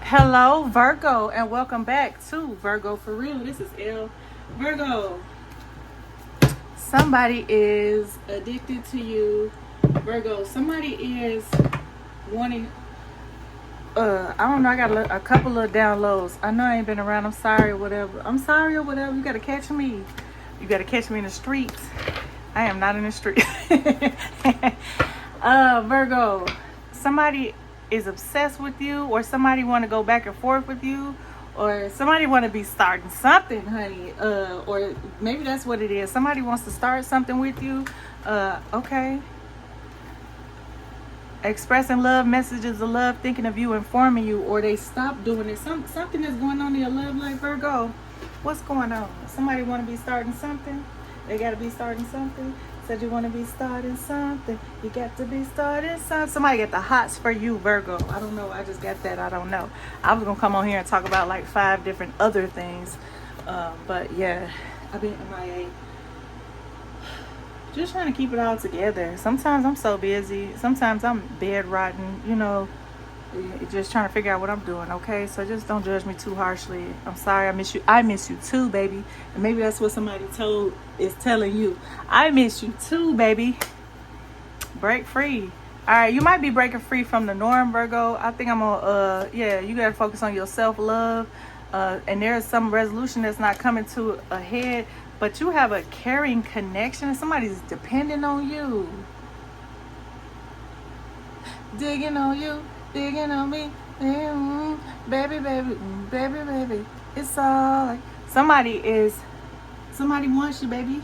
Hello, Virgo, and welcome back to Virgo for Real. This is L. Virgo. Somebody is addicted to you, Virgo. Somebody is wanting. I don't know. I got a couple of downloads. I know I ain't been around. I'm sorry or whatever. I'm sorry or whatever. You gotta catch me. You gotta catch me in the streets. I am not in the street. Virgo. Somebody is obsessed with you, or somebody want to go back and forth with you, or somebody want to be starting something, honey, or maybe that's what it is. Somebody wants to start something with you. Okay, expressing love, messages of love, thinking of you, informing you, or they stop doing it. Something is going on in your love life, Virgo. What's going on? Somebody want to be starting something. They got to be starting something. Said you want to be starting something. You got to be starting something. Somebody got the hots for you, Virgo. I don't know. I just got that. I don't know. I was going to come on here and talk about like 5 different other things. But yeah, I've been MIA. Just trying to keep it all together. Sometimes I'm so busy. Sometimes I'm bedridden, just trying to figure out what I'm doing, okay? So just don't judge me too harshly. I'm sorry, I miss you. I miss you too, baby. And maybe that's what somebody is telling you. I miss you too, baby. Break free. All right, you might be breaking free from the norm, Virgo. I think I'm gonna, you gotta focus on your self-love. And there's some resolution that's not coming to a head, but you have a caring connection and somebody's depending on you. Digging on you. Digging on me, baby, baby. It's all like somebody wants you, baby.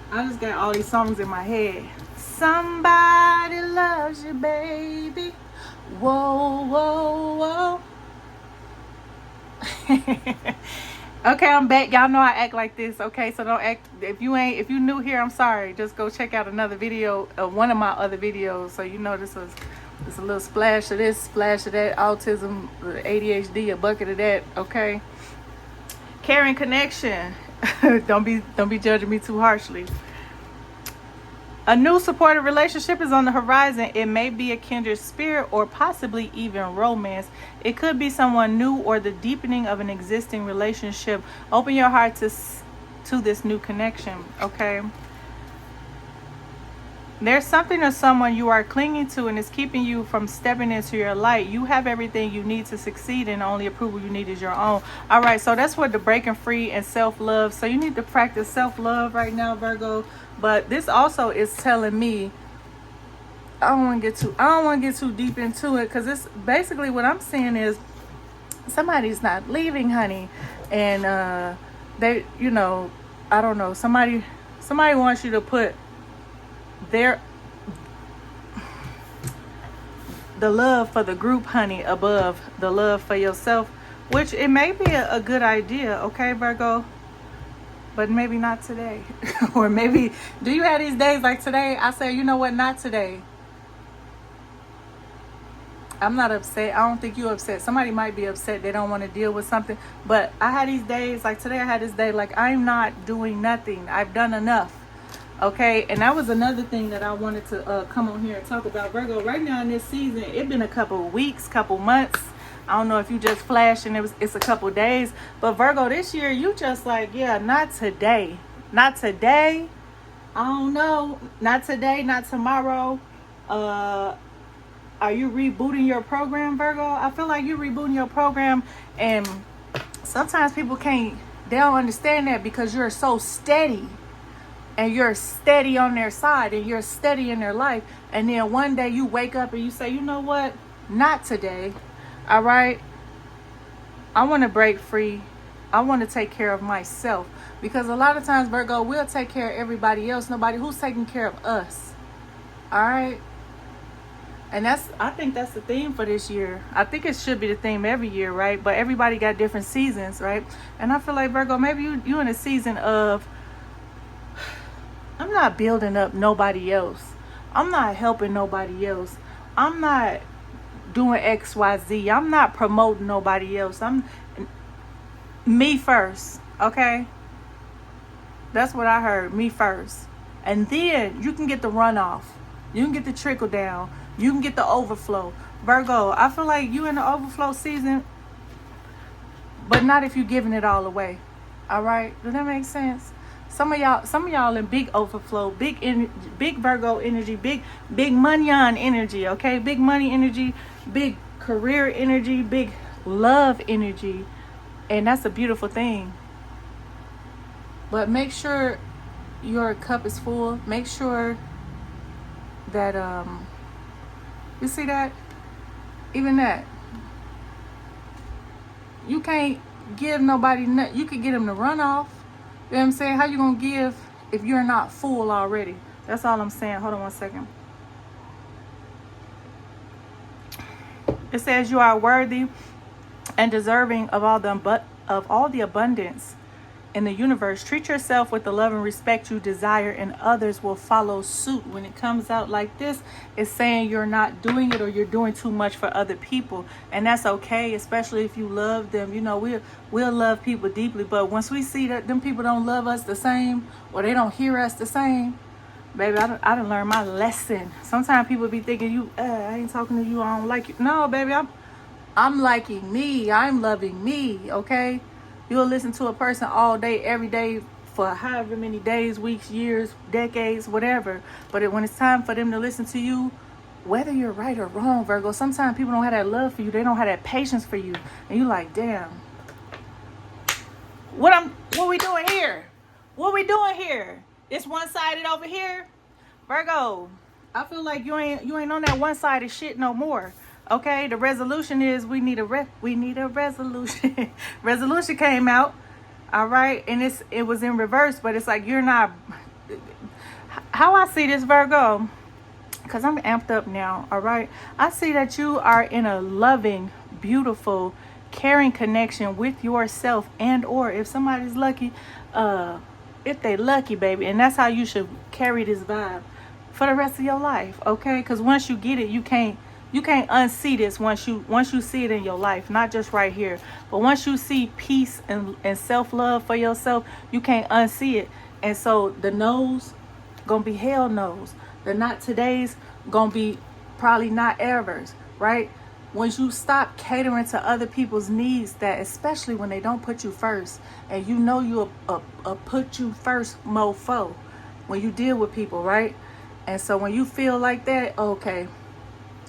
I just got all these songs in my head. Somebody loves you, baby. Whoa, whoa, whoa. Okay, I'm back. Y'all know I act like this, okay? So don't act, if you new here, I'm sorry. Just go check out another video, one of my other videos, so you know this was a little splash of this, splash of that, autism, ADHD, a bucket of that, okay? Caring connection. Don't be judging me too harshly. A new supportive relationship is on the horizon. It may be a kindred spirit or possibly even romance. It could be someone new or the deepening of an existing relationship. Open your heart to this new connection, okay? There's something or someone you are clinging to and it's keeping you from stepping into your light. You have everything you need to succeed and the only approval you need is your own. All right, so that's what the breaking free and self-love. So you need to practice self-love right now, Virgo. But this also is telling me, I don't want to get too deep into it, because it's basically what I'm saying is somebody's not leaving, honey. And they, I don't know, somebody wants you to put the love for the group, honey, above the love for yourself, which it may be a good idea, okay, Virgo, but maybe not today. Or maybe, do you have these days like today? I say, you know what, not today. I'm not upset. I don't think you're upset. Somebody might be upset. They don't want to deal with something. But I had these days, like today I had this day, like I'm not doing nothing. I've done enough. Okay, and that was another thing that I wanted to come on here and talk about, Virgo. Right now in this season, it's been a couple of weeks, couple months. I don't know if you just flashed and it's a couple days. But Virgo, this year, you just like, yeah, not today. Not today. I don't know. Not today, not tomorrow. Are you rebooting your program, Virgo? I feel like you're rebooting your program. And sometimes people they don't understand that because you're so steady. And you're steady on their side and you're steady in their life. And then one day you wake up and you say, you know what? Not today. All right. I want to break free. I want to take care of myself. Because a lot of times, Virgo, we'll take care of everybody else. Nobody who's taking care of us. All right. And I think that's the theme for this year. I think it should be the theme every year, right? But everybody got different seasons, right? And I feel like, Virgo, maybe you in a season of, I'm not building up nobody else. I'm not helping nobody else. I'm not doing XYZ. I'm not promoting nobody else. I'm me first, okay? That's what I heard, me first. And then you can get the runoff. You can get the trickle down. You can get the overflow. Virgo, I feel like you in the overflow season, but not if you're giving it all away. All right, does that make sense? Some of y'all in big overflow, big Virgo energy, big money on energy. Okay, big money energy, big career energy, big love energy, and that's a beautiful thing. But make sure your cup is full. Make sure that you see that, even that, you can't give nobody nothing. You could get them to run off. You know what I'm saying? How you gonna give if you're not full already? That's all I'm saying. Hold on one second. It says you are worthy and deserving of all the abundance in the universe. Treat yourself with the love and respect you desire, and others will follow suit. When it comes out like this, it's saying you're not doing it, or you're doing too much for other people, and that's okay, especially if you love them. You know, we'll love people deeply, but once we see that them people don't love us the same, or they don't hear us the same, baby, I done learned my lesson. Sometimes people be thinking, I ain't talking to you, I don't like you. No, baby, I'm liking me. I'm loving me, okay? You'll listen to a person all day, every day, for however many days, weeks, years, decades, whatever. But when it's time for them to listen to you, whether you're right or wrong, Virgo, sometimes people don't have that love for you. They don't have that patience for you. And you're like, damn. What we doing here? What we doing here? It's one-sided over here? Virgo, I feel like you ain't on that one-sided shit no more. Okay, the resolution is we need a resolution. Resolution came out, all right, and it was in reverse, but it's like you're not. How I see this, Virgo, because I'm amped up now, all right. I see that you are in a loving, beautiful, caring connection with yourself, and or if somebody's lucky, if they lucky, baby, and that's how you should carry this vibe for the rest of your life, okay? Because once you get it, you can't unsee this once you see it in your life, not just right here, but once you see peace and self-love for yourself, you can't unsee it. And so the no's gonna be hell no's. The not today's gonna be probably not ever's, right? Once you stop catering to other people's needs, that especially when they don't put you first, and you know you a put you first mofo when you deal with people, right? And so when you feel like that, okay,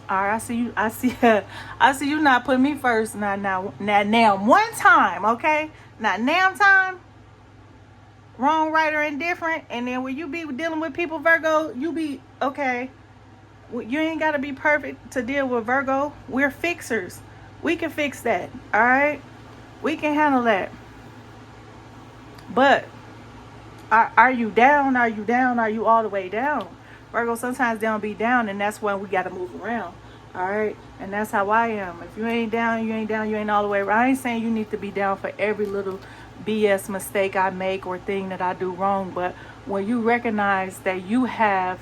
all right, I see you not putting me first now one time, okay? Now time, wrong, right, or indifferent. And then when you be dealing with people, Virgo, you be, okay, you ain't got to be perfect to deal with, Virgo. We're fixers. We can fix that, all right? We can handle that. But are you down? Are you down? Are you all the way down? Virgo, sometimes they don't be down, and that's when we got to move around. All right, and that's how I am. If you ain't down, you ain't down. You ain't all the way around. I ain't saying you need to be down for every little BS mistake I make or thing that I do wrong. But when you recognize that you have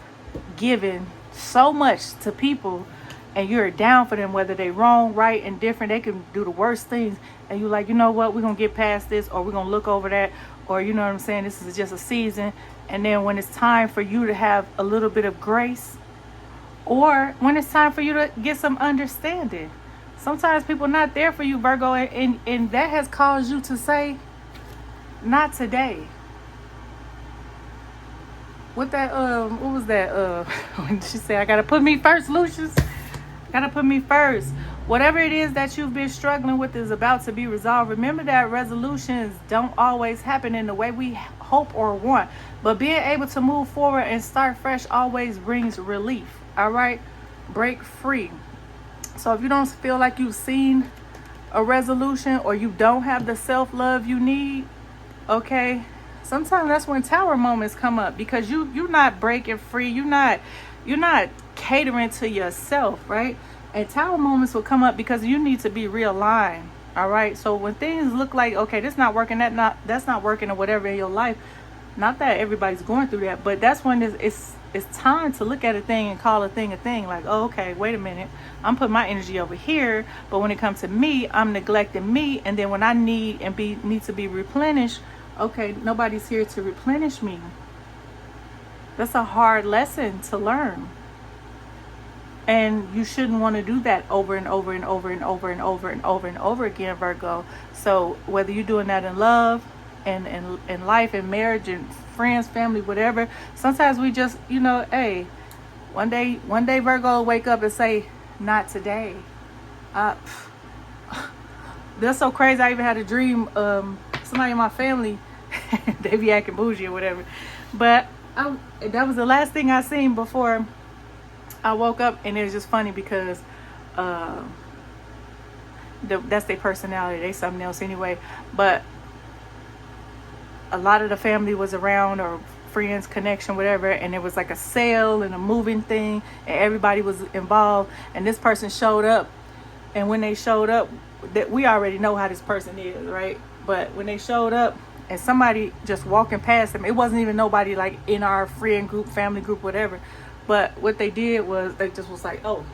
given so much to people, and you're down for them, whether they wrong, right, and different, they can do the worst things, and you like, you know what, we're gonna get past this, or we're gonna look over that, or you know what I'm saying, this is just a season. And then when it's time for you to have a little bit of grace, or when it's time for you to get some understanding, sometimes people not there for you, Virgo, and that has caused you to say, not today. What was that when she said, I gotta put me first, Lucius, gotta put me first. Whatever it is that you've been struggling with is about to be resolved. Remember that resolutions don't always happen in the way we hope or want, but being able to move forward and start fresh always brings relief. All right, break free. So if you don't feel like you've seen a resolution, or you don't have the self-love you need, okay, sometimes that's when tower moments come up, because you're not breaking free, you're not catering to yourself, right? And tower moments will come up because you need to be realigned. All right, so when things look like, okay, this not working, that's not working, or whatever in your life, not that everybody's going through that, but that's when it's time to look at a thing and call a thing. Like, oh, okay, wait a minute, I'm putting my energy over here, but when it comes to me, I'm neglecting me. And then when I need to be replenished, okay, nobody's here to replenish me. That's a hard lesson to learn. And you shouldn't want to do that over and over and over and over and over and over and over again, Virgo. So whether you're doing that in love and in life and marriage and friends, family, whatever, sometimes we just, hey, one day Virgo will wake up and say, not today. That's so crazy. I even had a dream, somebody in my family, they be acting bougie or whatever. But that was the last thing I seen before I woke up, and it was just funny because that's their personality. They something else anyway. But a lot of the family was around, or friends, connection, whatever, and it was like a sale and a moving thing, and everybody was involved. And this person showed up, and when they showed up, that we already know how this person is, right? But when they showed up, and somebody just walking past them, it wasn't even nobody like in our friend group, family group, whatever. But what they did was they just was like, oh,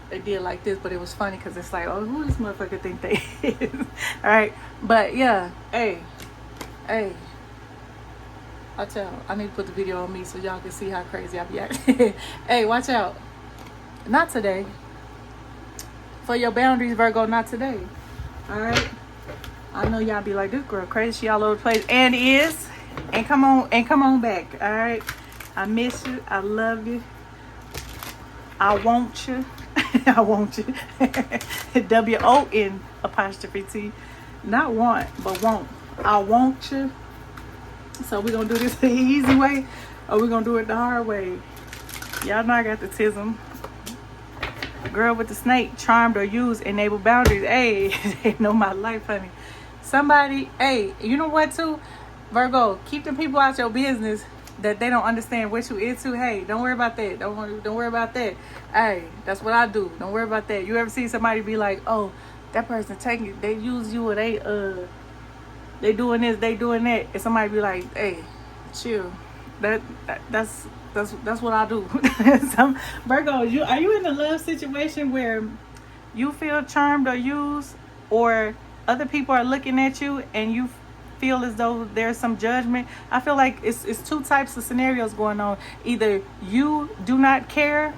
they did like this. But it was funny because it's like, oh, who this motherfucker think they is? All right. But yeah, hey, I need to put the video on me so y'all can see how crazy I be acting. Hey, watch out. Not today. For your boundaries, Virgo, not today. All right. I know y'all be like, this girl crazy. She all over the place. And is. And come on back. All right. I miss you. I love you. I want you. I want you. WON''T. Not want, but want. I want you. So we're going to do this the easy way, or we're going to do it the hard way. Y'all know I got the tism. Girl with the snake, charmed or used, enable boundaries. Hey, they know my life, honey. Somebody, hey, you know what too? Virgo, keep them people out your business that they don't understand what you into. Hey, don't worry about that. Don't worry about that. Hey, that's what I do. Don't worry about that. You ever see somebody be like, oh, that person taking it, they use you, or they doing this, they doing that, and somebody be like, hey, chill. That's what I do. Virgo, are you in a love situation where you feel charmed or used, or other people are looking at you and you feel as though there's some judgment? I feel like it's two types of scenarios going on. Either you do not care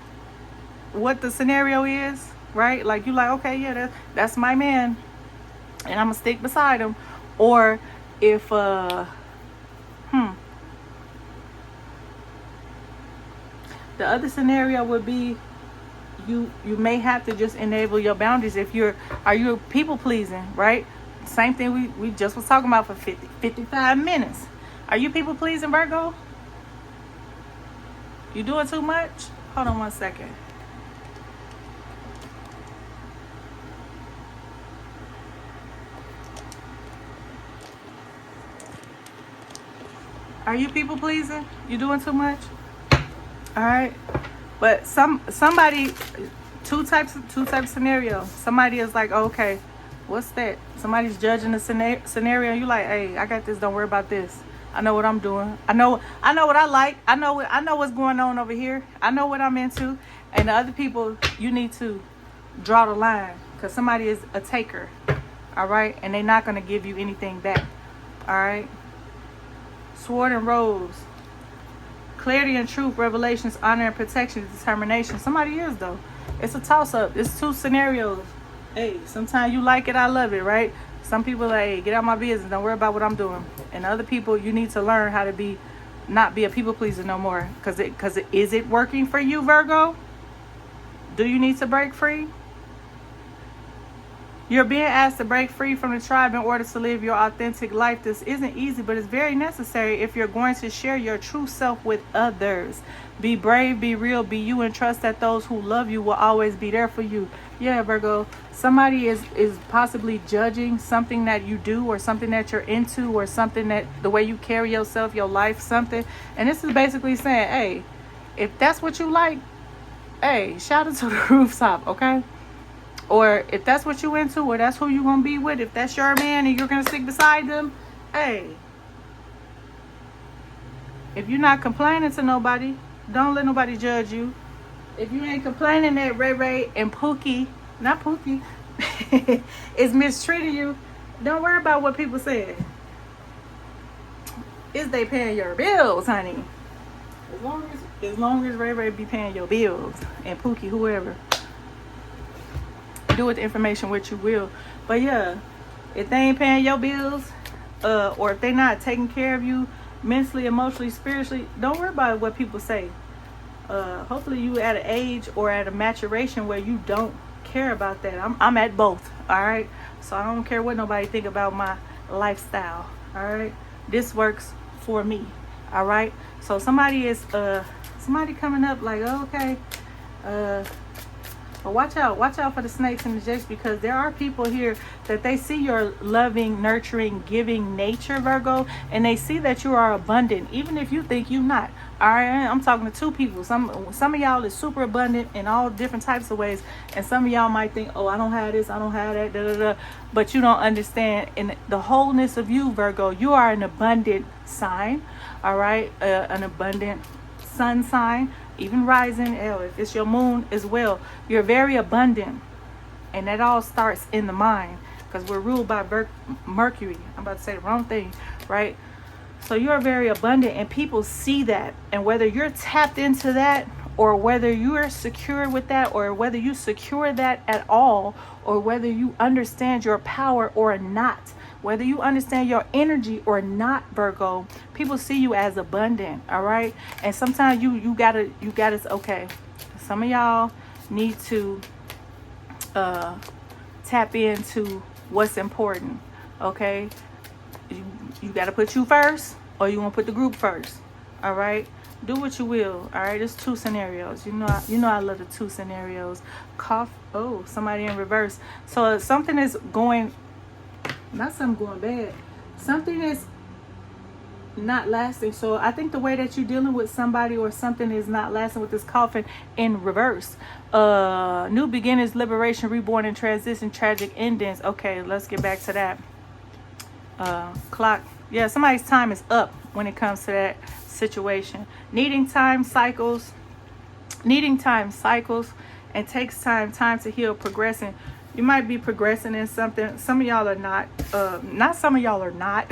what the scenario is, right? Like you like, okay, yeah, that's my man, and I'm gonna stick beside him. Or if the other scenario would be you may have to just enable your boundaries. If are you people pleasing, right? Same thing we just was talking about for 55 minutes. Are you people pleasing, Virgo? You doing too much? Hold on one second. Are you people pleasing? You doing too much? All right. But somebody, two types of scenarios. Somebody is like, okay, what's that? Somebody's judging the scenario. You like, hey, I got this. Don't worry about this. I know what I'm doing. I know what I like. I know what's going on over here. I know what I'm into. And the other people, you need to draw the line, because somebody is a taker. All right, and they're not gonna give you anything back. All right. Sword and rose. Clarity and truth, revelations, honor and protection, determination. Somebody is, though. It's a toss-up. It's two scenarios. Hey, sometimes you like it, I love it, right? Some people like, hey, get out my business. Don't worry about what I'm doing. And other people, you need to learn how to not be a people pleaser no more. Because is it working for you, Virgo? Do you need to break free? You're being asked to break free from the tribe in order to live your authentic life. This isn't easy, but it's very necessary if you're going to share your true self with others. Be brave, be real, be you, and trust that those who love you will always be there for you. Yeah, Virgo, somebody is possibly judging something that you do, or something that you're into, or something that the way you carry yourself, your life, something. And this is basically saying, hey, if that's what you like, hey, shout it to the rooftop, okay? Or if that's what you into, or that's who you gonna be with, if that's your man and you're gonna stick beside them, hey, if you're not complaining to nobody, don't let nobody judge you. If you ain't complaining that Ray Ray and Pookie, not Pookie, is mistreating you, don't worry about what people say. Is they paying your bills, honey? As long as Ray Ray be paying your bills and Pookie, whoever, do with the information what you will. But yeah, if they ain't paying your bills, or if they not taking care of you mentally, emotionally, spiritually, don't worry about what people say. Hopefully you at an age or at a maturation where you don't care about that. I'm at both. All right, so I don't care what nobody think about my lifestyle. All right, this works for me. All right, so somebody coming up like, oh, okay, but watch out for the snakes and the jakes, because there are people here that they see your loving, nurturing, giving nature, Virgo, and they see that you are abundant, even if you think you're not. All right, I'm talking to two people. Some of y'all is super abundant in all different types of ways, and some of y'all might think, oh, I don't have this, I don't have that, da da da. But you don't understand in the wholeness of you, Virgo. You are an abundant sign. All right, an abundant sun sign. Even rising, if it's your moon as well, you're very abundant, and that all starts in the mind, because we're ruled by Mercury. I'm about to say the wrong thing, right? So you're very abundant, and people see that, and whether you're tapped into that, or whether you're secure with that, or whether you secure that at all, or whether you understand your power or not, whether you understand your energy or not, Virgo, people see you as abundant. All right, and sometimes you gotta okay, some of y'all need to tap into what's important. Okay, you gotta put you first, or you want to put the group first. All right, do what you will. All right, there's two scenarios. You know I love the two scenarios. Cough. Oh, somebody in reverse. So something is going, not something going bad, something is not lasting. So I think the way that you're dealing with somebody or something is not lasting with this coffin in reverse. New beginnings, liberation, reborn, and transition, tragic endings. Okay, let's get back to that. Clock. Yeah, somebody's time is up when it comes to that situation. Needing time cycles, and takes time to heal, progressing. You might be progressing in something. Some of y'all are not. Some of y'all are not.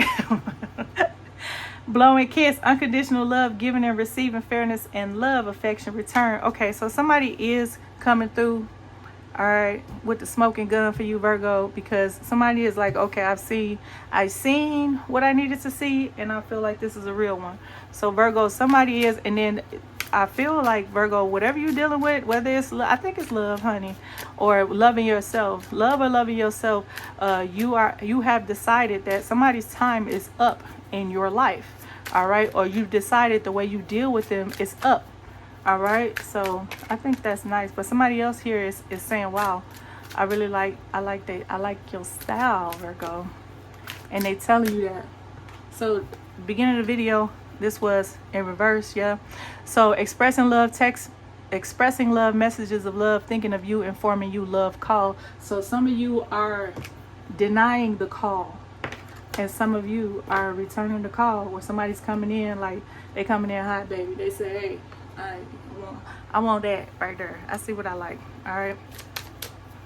Blowing kiss, unconditional love, giving and receiving, fairness and love, affection, return. Okay, so somebody is coming through, all right, with the smoking gun for you, Virgo, because somebody is like, okay, I've seen what I needed to see, and I feel like this is a real one. So Virgo, somebody is, and then I feel like, Virgo, whatever you're dealing with, whether it's, I think it's love, honey, or loving yourself, you have decided that somebody's time is up in your life. All right, or you've decided the way you deal with them is up. All right, so I think that's nice. But somebody else here is saying, wow, I like your style, Virgo, and they telling you that. So beginning of the video, this was in reverse. Yeah, so expressing love, messages of love, thinking of you, informing you, love call. So some of you are denying the call, and some of you are returning the call, where somebody's coming in, like they coming in hot, baby. They say, hey, I want that right there. I see what I like. All right,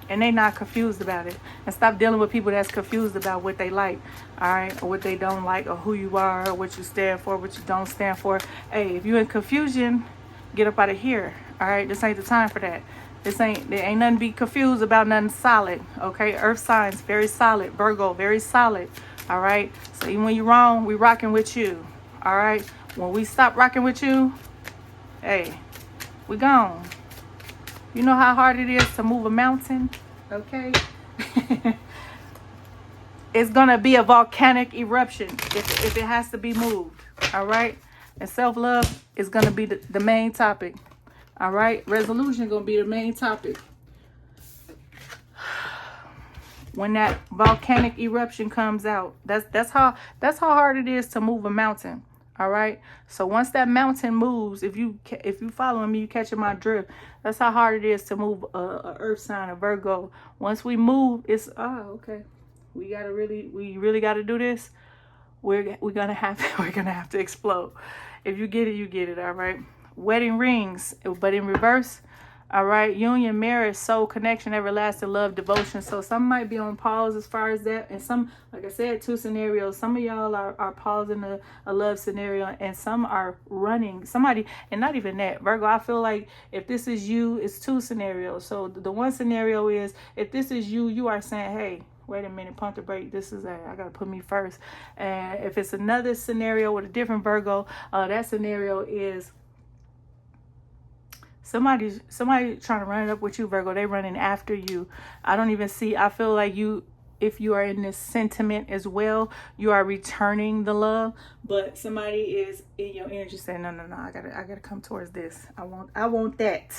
and they not confused about it. And stop dealing with people that's confused about what they like, all right, or what they don't like, or who you are, or what you stand for, what you don't stand for. Hey, if you're in confusion, get up out of here. All right, this ain't the time for that. There ain't nothing to be confused about, nothing solid. Okay, earth signs, very solid. Virgo, very solid. All right, so even when you're wrong, we rocking with you. All right, when we stop rocking with you, hey, we gone. You know how hard it is to move a mountain? Okay. It's gonna be a volcanic eruption if it has to be moved. All right, and self-love is gonna be the main topic. All right, resolution gonna be the main topic. When that volcanic eruption comes out, that's how hard it is to move a mountain. All right, so once that mountain moves, if you following me, you catching my drift. That's how hard it is to move a earth sign, a Virgo. Once we move, it's okay. We really gotta do this. We're gonna have to explode. If you get it, you get it. All right. Wedding rings, but in reverse. All right, union, marriage, soul connection, everlasting love, devotion. So some might be on pause as far as that, and some, like I said, 2 scenarios. Some of y'all are pausing a love scenario, and some are running. Somebody, and not even that, Virgo. I feel like if this is you, it's 2 scenarios. So the one scenario is if this is you, you are saying, hey, wait a minute, pump the brake. This is I gotta put me first. And if it's another scenario with a different Virgo, that scenario is somebody trying to run it up with you, Virgo. They running after you. I don't even see. I feel like you, if you are in this sentiment as well, you are returning the love. But somebody is in your energy saying, no, I gotta come towards this. I want that.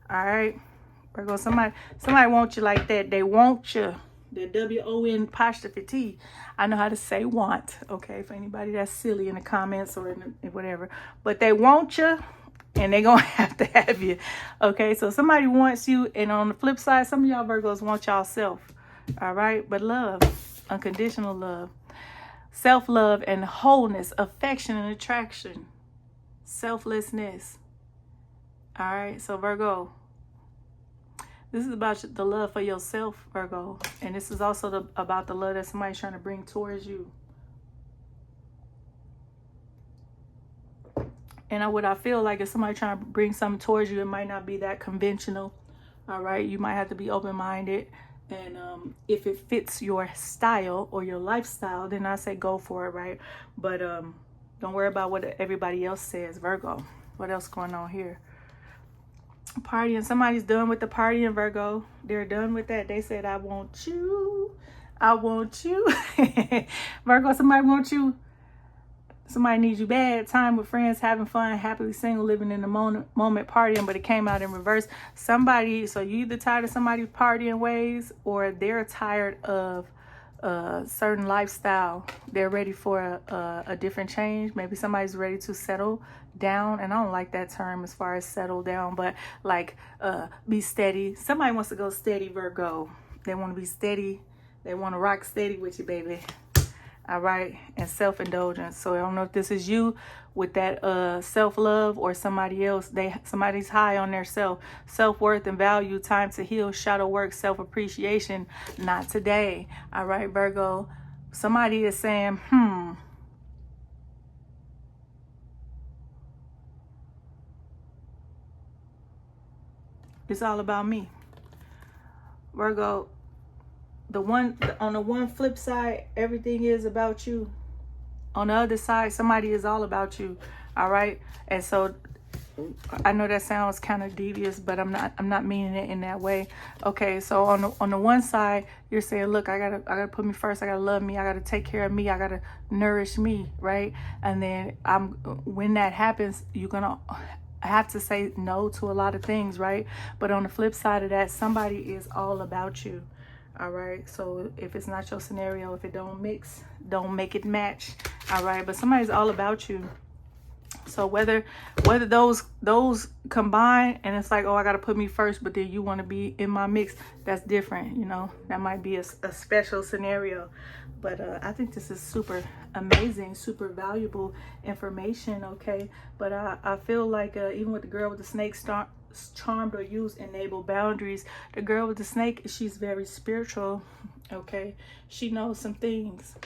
All right, Virgo. Somebody wants you like that. They want you. The WON apostrophe T. I know how to say want. Okay, for anybody that's silly in the comments or in whatever. But they want you. And they're going to have you. Okay, so somebody wants you. And on the flip side, some of y'all Virgos want y'all self. All right, but love, unconditional love, self-love and wholeness, affection and attraction, selflessness. All right, so Virgo, this is about the love for yourself, Virgo. And this is also about the love that somebody's trying to bring towards you. And what I feel like if somebody trying to bring something towards you, it might not be that conventional. All right. You might have to be open-minded. And if it fits your style or your lifestyle, then I say go for it. Right. But don't worry about what everybody else says, Virgo. What else going on here? Partying. Somebody's done with the partying, Virgo. They're done with that. They said, I want you. I want you. Virgo, somebody wants you. Somebody needs you bad. Time with friends, having fun, happily single, living in the moment, partying, but it came out in reverse. Somebody, so you either tired of somebody's partying ways or they're tired of a certain lifestyle. They're ready for a different change. Maybe somebody's ready to settle down. And I don't like that term as far as settle down, but like be steady. Somebody wants to go steady, Virgo. They want to be steady. They want to rock steady with you, baby. All right, and self-indulgence. So I don't know if this is you with that self-love or somebody else. Somebody's high on their self-worth and value, time to heal, shadow work, self-appreciation. Not today. All right, Virgo. Somebody is saying, it's all about me. Virgo. On the one flip side, everything is about you. On the other side, somebody is all about you. All right. And so I know that sounds kind of devious, but I'm not meaning it in that way. Okay. So on the one side, you're saying, look, I gotta put me first. I gotta love me. I gotta take care of me. I gotta nourish me. Right. And then when that happens, you're gonna have to say no to a lot of things. Right. But on the flip side of that, somebody is all about you. All right, so if it's not your scenario, if it don't mix, don't make it match. All right, but somebody's all about you. So whether those combine and it's like, oh, I got to put me first, but then you want to be in my mix, that's different. You know, that might be a special scenario. But I think this is super amazing, super valuable information. Okay, but I feel like even with the girl with the snake charmed or used enable boundaries. The girl with the snake, she's very spiritual. Okay, she knows some things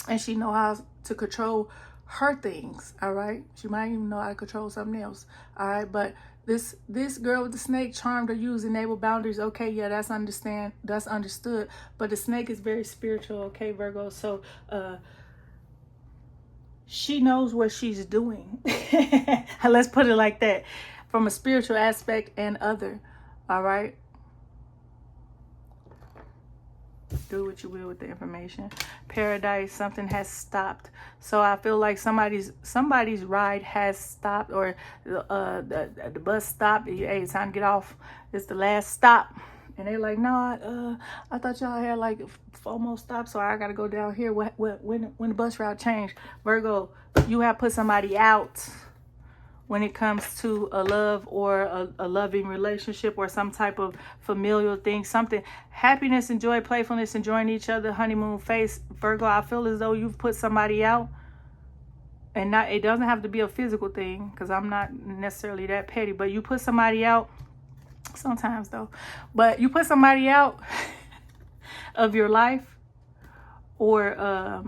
and she know how to control her things. All right, she might even know how to control something else. All right, but this girl with the snake charmed or used enable boundaries. Okay, yeah, that's understood, but the snake is very spiritual. Okay, Virgo, so she knows what she's doing. Let's put it like that. From a spiritual aspect and other. All right. Do what you will with the information. Paradise, something has stopped. So I feel like somebody's ride has stopped, or the bus stopped. Hey, it's time to get off. It's the last stop. And they're like, no, I thought y'all had like 4 more stops, so I got to go down here. When the bus route changed? Virgo, you have put somebody out. When it comes to a love or a loving relationship or some type of familial thing, something, happiness and joy, playfulness, enjoying each other, honeymoon phase, Virgo, I feel as though you've put somebody out And not, it doesn't have to be a physical thing, because I'm not necessarily that petty, but you put somebody out, sometimes though, but you put somebody out of your life, or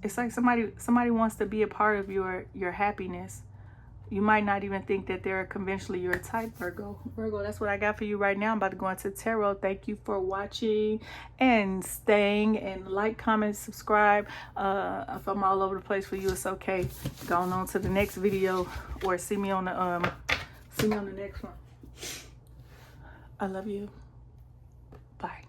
it's like somebody wants to be a part of your happiness. You might not even think that they're conventionally your type, Virgo. Virgo, that's what I got for you right now. I'm about to go into tarot. Thank you for watching and staying, and like, comment, subscribe. If I'm all over the place for you, it's okay. Going on to the next video, or see me on the next one. I love you. Bye.